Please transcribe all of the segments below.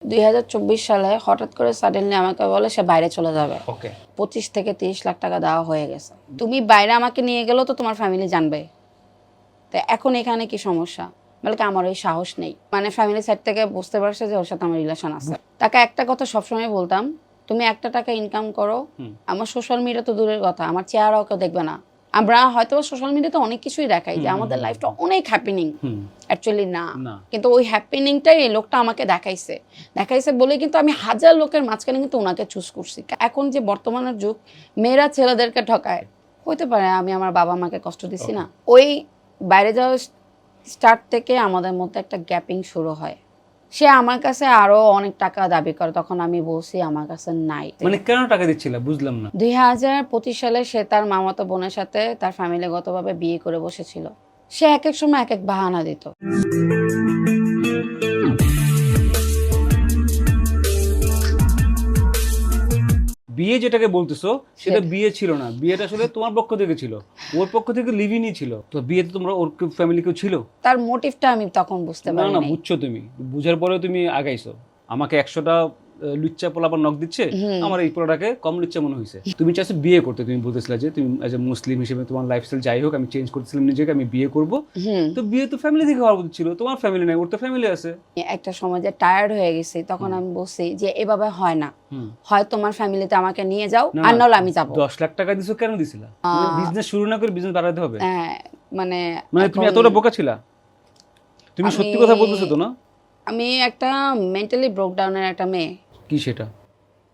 2024 সালে হঠাৎ করে সাডেনলি আমাকে বলে সে বাইরে চলে যাবে। ওকে 25 থেকে 30 লাখ টাকা দেওয়া হয়ে গেছে। তুমি বাইরে আমাকে নিয়ে গেলেও তো তোমার ফ্যামিলি জানবে, তো এখন এখানে কি সমস্যা? বলকে আমার ওই সাহস নেই, মানে ফ্যামিলি সাইড থেকে বুঝতে পারছে যে ওর সাথে আমার রিলেশন আছে। তাকে একটা কথা সবসময় বলতাম, তুমি একটা টাকা ইনকাম করো, আমার সোশ্যাল মিডিয়া তো দূরের কথা, আমার চেহারাও কেউ দেখবে না। আমরা হয়তো সোশ্যাল মিডিয়াতে অনেক কিছুই দেখাই যে আমাদের লাইফটা অনেক হ্যাপিনিং, অ্যাকচুয়ালি না। কিন্তু ওই হ্যাপিনিংটাই এই লোকটা আমাকে দেখাইছে বলে কিন্তু আমি হাজার লোকের মাঝখানে কিন্তু ওনাকে চুজ করছি। এখন যে বর্তমানের যুগ, মেয়েরা ছেলেদেরকে ঠকায়, হইতে পারে আমি আমার বাবা মাকে কষ্ট দিছি না। ওই বাইরে যাওয়া স্টার্ট থেকে আমাদের মধ্যে একটা গ্যাপিং শুরু হয়। সে আমার কাছে আরো অনেক টাকা দাবি করে, তখন আমি বলছি আমার কাছে নাই। মানে কেন টাকা দিচ্ছিল বুঝলাম না। 2025 সালে সে তার মামাতো বোনের সাথে তার ফ্যামিলিগতভাবে বিয়ে করে বসেছিল। সে এক এক সময় এক এক বাহানা দিত। বিয়ে যেটাকে বলতেছো সেটা বিয়ে ছিল না, বিয়েটা আসলে তোমার পক্ষ থেকে ছিল, ওর পক্ষ থেকে লিভিনই ছিল। তো বিয়েতে তোমরা ওর ফ্যামিলি কেউ ছিল? তার মোটিভটা আমি তখন বুঝতে না পারি না নাই। বুঝছো, তুমি বুঝার পরেও তুমি আগাইছো। আমাকে 100টা লুচ্চা পোলাপান নক দিচ্ছে, আমার এই পোলাটাকে কম লুচ্চা মনে হয়েছে। তুমি চাইছো বিয়ে করতে, তুমি বলতেছিলে যে তুমি এজ এ মুসলিম হিসেবে তোমার লাইফস্টাইল যাই হোক আমি চেঞ্জ করতেছিলাম নিজেকে, আমি বিয়ে করব। তো বিয়ে তো ফ্যামিলি থেকে হওয়ার উচিত ছিল, তোমার ফ্যামিলি নাই, ওর তো ফ্যামিলি আছে। একটা সময় যে টায়ার্ড হয়ে গেছি, তখন আমি বলছি যে এভাবে হয় না, হয় তোমার ফ্যামিলিতে আমাকে নিয়ে যাও, আর নাহলে আমি যাবো। 10 লাখ টাকা দিছো কেন দিছিলা? বিজনেস শুরু না করে বিজনেস বাড়াতে হবে? মানে তুমি এতটা বোকা ছিলা? তুমি সত্যি কথা বলতেছো তো? না, আমি একটা মেন্টালি ব্রোকডাউনের একটা মেয়ে। কি সেটা?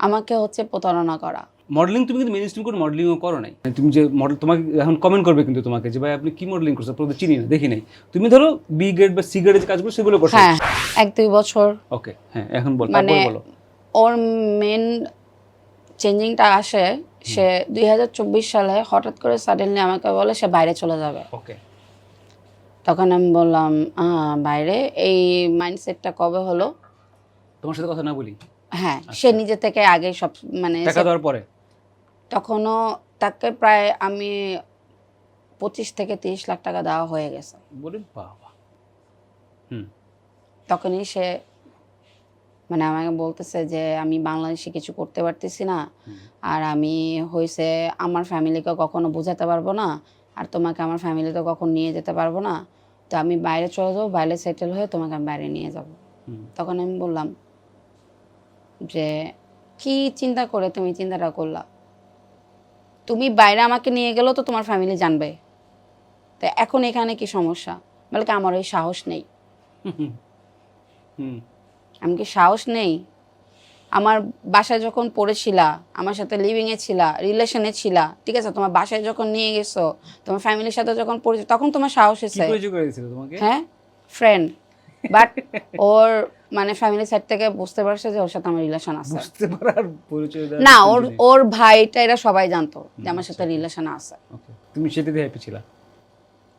আমাকে হচ্ছে প্রতারণা করা। মডেলিং তুমি কিন্তু মেইনস্ট্রিম করে মডেলিংও করো নাই। তুমি যে মডেল, তোমাকে এখন কমেন্ট করবে কিন্তু তোমাকে যে ভাই আপনি কি মডেলিং করছেন, আপনাদের চিনি না, দেখি নাই। তুমি ধরো বি গ্রেড বা সি গ্রেডের কাজগুলো সেগুলো করছো। হ্যাঁ, 1-2 বছর। ওকে, হ্যাঁ এখন বল, মানে তারপর বলো। ওর মেন চেঞ্জিংটা আসে, সে 2024 সালে হঠাৎ করে সাডেনলি আমাকে বলে সে বাইরে চলে যাবে। ওকে, তখন আমি বললাম বাইরে, এই মাইন্ডসেটটা কবে হলো? তোমার সাথে কথা না বলি? হ্যাঁ, সে নিজে থেকে আগে সব মানে টাকা দেওয়ার পরে? তখনও তাকে প্রায় আমি 25 থেকে 30 লাখ টাকা দেওয়া হয়ে গেছে। বলি বাবা। তখনই সে মানে আমাকে বলতেছে যে আমি বাংলাদেশে কিছু করতে পারতেছি না, আর আমি হয়েছে আমার ফ্যামিলিকে কখনো বোঝাতে পারবো না, আর তোমাকে আমার ফ্যামিলিতে কখনো নিয়ে যেতে পারবো না, তো আমি বাইরে চলে যাবো, বাইরে সেটেল হয়ে তোমাকে আমি বাইরে নিয়ে যাব। তখন আমি বললাম যে কি চিন্তা করে তুমি চিন্তাটা করলা? তুমি বাইরে আমাকে নিয়ে গেলেও তো তোমার ফ্যামিলি জানবে, তো এখন এখানে কি সমস্যা? বলকে আমার ওই সাহস নেই। আমি কি সাহস নেই? আমার বাসায় যখন পড়েছিলা, আমার সাথে লিভিংয়ে ছিলা, রিলেশনে ছিলা, ঠিক আছে, তোমার বাসায় যখন নিয়ে গেছো, তোমার ফ্যামিলির সাথে যখন পড়েছো, তখন তোমার সাহস হয়েছে। হ্যাঁ, ফ্রেন্ড, বাট ওর মানে ফ্যামিলি সাইড থেকে বুঝতে পারছে যে ওর সাথে আমার রিলেশন আছে। বুঝতে পারার পরিচয় না, ওর ভাইটা এরা সবাই জানতো যে আমার সাথে রিলেশন আছে। ওকে, তুমি সেটাতে হ্যাপি ছিলা?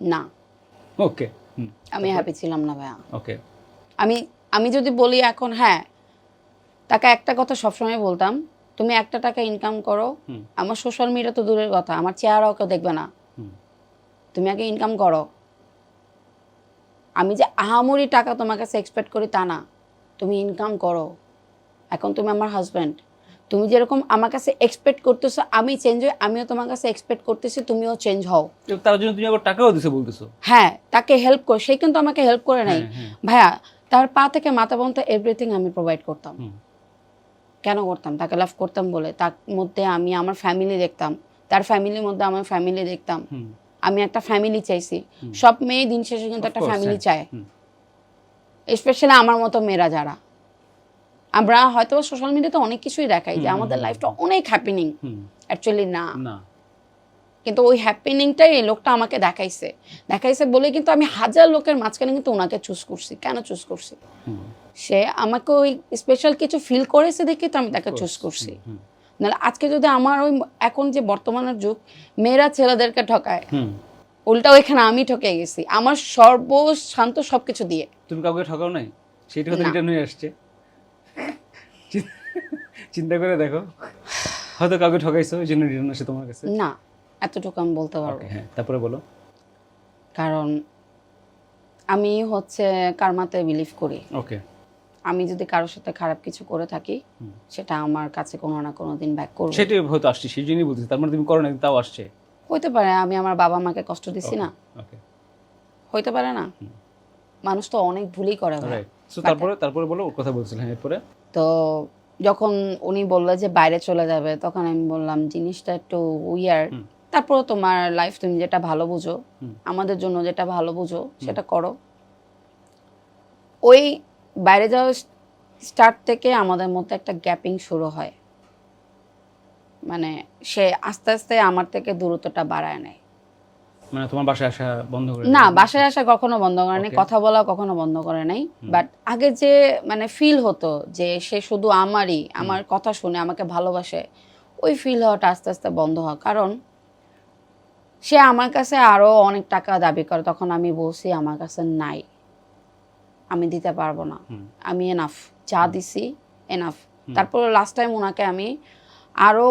না, ওকে, আমি হ্যাপি ছিলাম না ভাইয়া। ওকে, আমি যদি বলি এখন, হ্যাঁ, তাকে একটা কথা সবসময় বলতাম, তুমি একটা টাকা ইনকাম করো, আমার সোশ্যাল মিডিয়া তো দূরের কথা, আমার চেহারাও কেউ দেখবে না, তুমি আগে ইনকাম করো। আমি যে আহামরি টাকা তোমার কাছে এক্সপেক্ট করি তা না, তুমি ইনকাম করো। এখন তুমি আমার হাজব্যান্ড, তুমি যেরকম আমার কাছে এক্সপেক্ট করতেছো আমি চেঞ্জ হই, আমিও তোমার কাছে এক্সপেক্ট করতেছি তুমিও চেঞ্জ হও। তার জন্য তুমি আবার টাকাও দিছো বলতেছো? হ্যাঁ, তাকে হেল্প কর, সে কিন্তু আমাকে হেল্প করে নাই ভাইয়া। তার পা থেকে মাথা পর্যন্ত এভরিথিং আমি প্রোভাইড করতাম। কেন করতাম? তাকে লাভ করতাম বলে। তার মধ্যে আমি আমার ফ্যামিলি দেখতাম, তার ফ্যামিলির মধ্যে আমার ফ্যামিলি দেখতাম। আমি একটা ফ্যামিলি চাইছি। সব মেয়ে দিন শেষে কিন্তু একটা ফ্যামিলি চায়, স্পেশালি আমার মতো মেয়েরা যারা। আমরা হয়তো সোশ্যাল মিডিয়াতে অনেক কিছুই দেখাই যে আমাদের লাইফটা অনেক হ্যাপিনিং, অ্যাকচুয়ালি না। কিন্তু ওই হ্যাপিনিংটাই এই লোকটা আমাকে দেখাইছে বলে কিন্তু আমি হাজার লোকের মাঝখানে কিন্তু ওনাকে চুজ করছি। কেন চুজ করছি? সে আমাকে ওই স্পেশাল কিছু ফিল করেছে দেখে তো আমি তাকে চুজ করছি। নাহলে আজকে যদি আমার ওই এখন যে বর্তমানের যুগ, মেয়েরা ছেলেদেরকে ঠকায়, উল্টা ওইখানে আমি ঠকে গেছি আমার সর্বশান্ত সবকিছু দিয়ে। তুমি কাউকে ঠকাও নাই? সেটা হয়তো রিটার্ন হয়ে আসছে। চিন্তা করে দেখো, হয়তো কাউকে ঠকাইছো ওই জন্য রিটার্ন আসে তোমার কাছে। না, এতটুকু আমি বলতে পারবো। হ্যাঁ, তারপরে বলো। কারণ আমি হচ্ছে কার্মাতে বিলিভ করি। ওকে, আমি যদি কারোর সাথে খারাপ কিছু করে থাকি সেটা আমার কাছে কোনো না কোনো দিন ব্যাক করবে। সেটাই হয়তো আসছে, সেই জন্যই বলতেছি। তার মানে তুমি করো না, তাও আসছে। হইতে পারে আমি আমার বাবা মাকে কষ্ট দিছি না, ওকে, হইতে পারে না। মানুষ তো অনেক ভুলই করে ভাই। রাইট। সো তারপরে বলো, ওর কথা বলছিলেন এরপরে। তো যখন উনি বললো যে বাইরে চলে যাবে, তখন আমি বললাম জিনিসটা একটু উইয়ার্ড। তারপরে তোমার লাইফ, তুমি যেটা ভালো বুঝো, আমাদের জন্য যেটা ভালো বুঝো সেটা করো। ওই বাইরে যাওয়ার স্টার্ট থেকে আমাদের মধ্যে একটা গ্যাপিং শুরু হয়, মানে সে আস্তে আস্তে আমার থেকে দূরত্বটা বাড়ায় নেয়। মানে তোমার বাসায় আসা বন্ধ করে না, বাসায় আসা কখনো বন্ধ করে নাই, কথা বলা কখনো বন্ধ করে নাই। বাট আগে যে মানে ফিল হতো যে সে শুধু আমারই, আমার কথা শুনে আমাকে ভালোবাসে, ওই ফিল হওয়াটা আস্তে আস্তে বন্ধ হয়। কারণ সে আমার কাছে আরো অনেক টাকা দাবি করে, তখন আমি বলছি আমার কাছে নাই, আমি দিতে পারবো না, আমি এনাফ, যা দিছি এনাফ। তারপর লাস্ট টাইম ওনাকে আমি আরো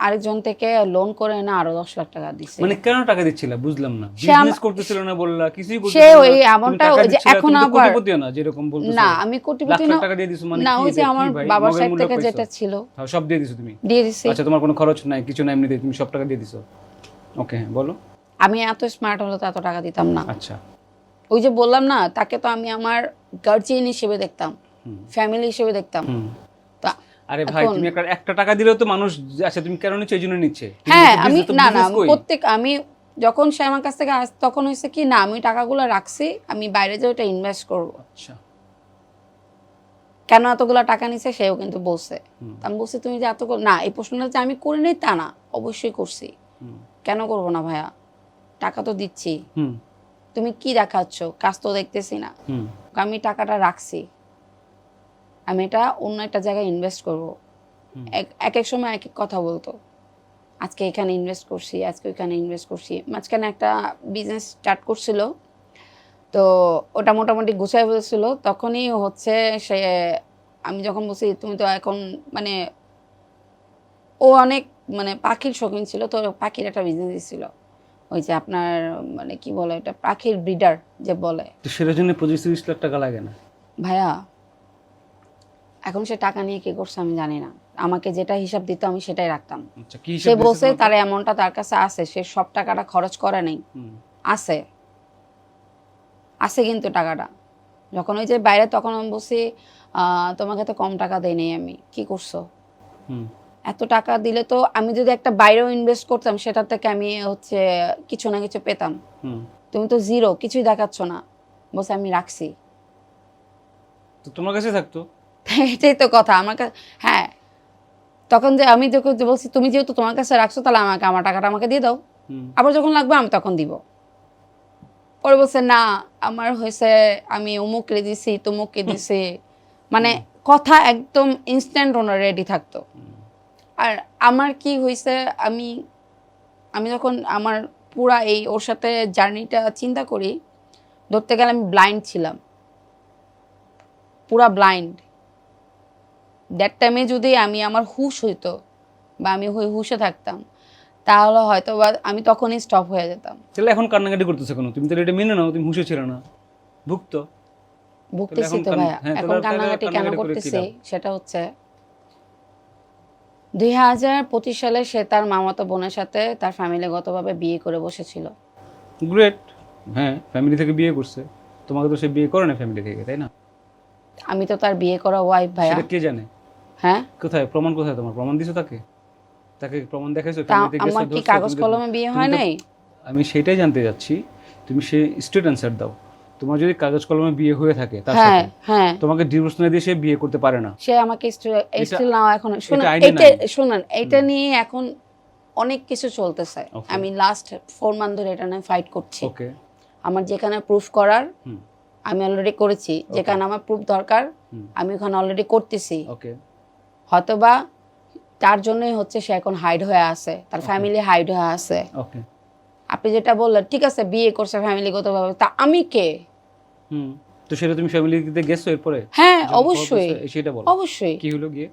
আরেকজন থেকে লোন করে এনে আরো 10 লাখ টাকা দিছি। মানে কেন টাকা দিচ্ছিল বুঝলাম না। বিজনেস করতেছিল না বললা, কিছুই করতেছিল সে না। ওই এমনটা যে এখন আবার কোটিপতি না যেরকম বলতেছো। না, আমি কোটিপতি না, টাকা দিয়ে দিছো মানে না কি? ওই যে আমার বাবার সাইড থেকে যেটা ছিল সব দিয়ে দিছো তুমি? দিয়ে দিছি। আচ্ছা, তোমার কোনো খরচ নাই, কিছু নাই, এমনিতে তুমি সব টাকা দিয়ে দিছো? ওকে, বলো। আমি এত স্মার্ট হলে তো এত টাকা দিতাম না। আচ্ছা, ওই যে বললাম না, তাকে তো আমি আমার গার্জিয়ান হিসেবে দেখতাম, ফ্যামিলি হিসেবে দেখতাম। তা আরে ভাই, তুমি একটা টাকা দিলেও তো মানুষ, আচ্ছা তুমি কেন নিচ্ছ এই জন্য নিচ্ছে। হ্যাঁ, আমি না প্রত্যেক, আমি যখন সে আমার কাছ থেকে তখন হয়েছে কি না, আমি টাকাগুলো রাখছি, আমি বাইরে যে ওটা ইনভেস্ট করবো। আচ্ছা, কেন এতগুলো টাকা নিছে সেও কিন্তু বলছে। আমি বলছি তুমি যে এত না, এই প্রশ্নটা যে আমি করি নাই তা না, অবশ্যই করছি, কেন করবো না ভাইয়া, টাকা তো দিচ্ছি, তুমি কি দেখাচ্ছ, কাজ তো দেখতেছি না। আমি টাকাটা রাখছি, আমি এটা অন্য একটা জায়গায় ইনভেস্ট করব। এক এক সময় এক এক কথা বলতো, আজকে এখানে ইনভেস্ট করছি, আজকে ওইখানে ইনভেস্ট করছি। মাঝখানে একটা বিজনেস স্টার্ট করছিল, তো ওটা মোটামুটি গুছাই ফেলছিল। তখনই হচ্ছে সে, আমি যখন বলছি তুমি তো এখন মানে, ও অনেক মানে পাখির শৌখিন ছিল, তো পাখির একটা বিজনেস ছিল, ওই যে আপনার মানে কি বলে এটা, পাখির ব্রিডার যে বলে। তো সেটার জন্য 25-30 লাখ টাকা লাগে না ভাইয়া? এখন সে টাকা নিয়ে কি করছে আমি জানি না, আমাকে যেটা হিসাব দিত আমি সেটাই রাখতাম। আচ্ছা, কি সে বলছে তার অ্যামাউন্টটা তার কাছে আছে, সে সব টাকাটা খরচ করে নাই, আছে আছে কিন্তু টাকাটা। যখন ওই যে বাইরে, তখন আমি বলছি তোমাকে তো কম টাকা দেই নাই, আমি কি করছো, এত টাকা দিলে তো আমি যদি একটা বাইরেও ইনভেস্ট করতাম সেটার থেকে আমি হচ্ছে কিছু না কিছু পেতাম, তুমি তো জিরো, কিছুই দেখাচ্ছ না। বলছে আমি রাখছি, তো তোমার কাছে থাকতো। এটাই তো কথা আমার কাছে। হ্যাঁ, তখন যে আমি যখন বলছি তুমি যেহেতু তোমার কাছে রাখছো, তাহলে আমাকে আমার টাকাটা আমাকে দিয়ে দাও, আবার যখন লাগবে আমি তখন দিব। পরে বলছে না আমার হয়েছে, আমি অমুককে দিছি তমুককে দিছি, মানে কথা একদম ইনস্ট্যান্ট ওনার রেডি থাকতো। আর আমার কি হয়েছে, আমি যখন আমার পুরা এই ওর সাথে জার্নিটা চিন্তা করি, ধরতে গেলে আমি ব্লাইন্ড ছিলাম, পুরা ব্লাইন্ড। দ্যাট টাইমে যদি আমি আমার হুশ হইতো বা আমি হুশে থাকতাম, তাহলে হয়তো বা আমি তখনই স্টপ হয়ে যেতাম। তাহলে এখন কান্নাকাটি করতেছে কেন? তুমি তো এটা মেনে নাও, তুমি হুঁশে ছিল না, ভুগতেছি তো ভাইয়া। এখন কান্নাকাটি কেন করতেছি সেটা হচ্ছে 2025 সালে সে তার মামাতো বোনের সাথে তার ফ্যামিলিগতভাবে বিয়ে করে বসেছিল। গ্রেট, হ্যাঁ, ফ্যামিলি থেকে বিয়ে করছে, তোমাকে তো সে বিয়ে করে না ফ্যামিলি থেকে, তাই না? আমি তো তার বিয়ে করা ওয়াইফ ভাইয়া। সেটা কে জানে? হ্যাঁ, কোথায় প্রমাণ, কোথায় তোমার প্রমাণ দিছো তাকে? তাকে প্রমাণ দেখাইছো? আমার কি কাগজ কলমে বিয়ে হয় নাই? আমি সেটাই জানতে যাচ্ছি, তুমি সে স্ট্রেট অ্যানসার দাও। তোমার যদি কাগজ কলমে বিয়ে হয়ে থাকে তার সাথে, হ্যাঁ, তোমাকে ডিভোর্স না দিয়ে সে বিয়ে করতে পারে না। সে আমাকে স্টিল নাও এখন শুনুন, এটা নিয়ে এখন অনেক কিছু চলতেছে। আমি লাস্ট 4 মান্থ ধরে এটা নিয়ে ফাইট করছি। ওকে, আমার যেখানে প্রুফ করার আমি অলরেডি করেছি, যেখানে আমার প্রুফ দরকার আমি ওখানে অলরেডি করতেছি। ওকে, হয়তোবা তার জন্যই হচ্ছে সে এখন হাইড হয়ে আছে, তার ফ্যামিলি হাইড হয়ে আছে। ওকে, আপনি যেটা বললেন ঠিক আছে, বিয়ে করছে ফ্যামিলিগতভাবে, তা আমি কে? তো সেটা তুমি ফ্যামিলিতে গেছো এরপরে? হ্যাঁ অবশ্যই, সেটা বলো। অবশ্যই। কি হলো গিয়ে?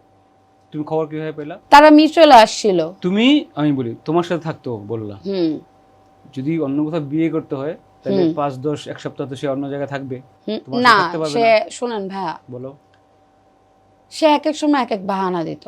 তুমি খবর কিভাবে পেলা? তারা মিউচুয়াল আসছিল। তুমি, আমি বলি তোমার সাথে থাকতো বললা, যদি অন্য কোথাও বিয়ে করতে হয় তাহলে 5-10 এক সপ্তাহ তো সে অন্য জায়গায় থাকবে, না সে শুনেন ভাইয়া, বলো। সে এক এক সময় এক এক বাহানা দিত।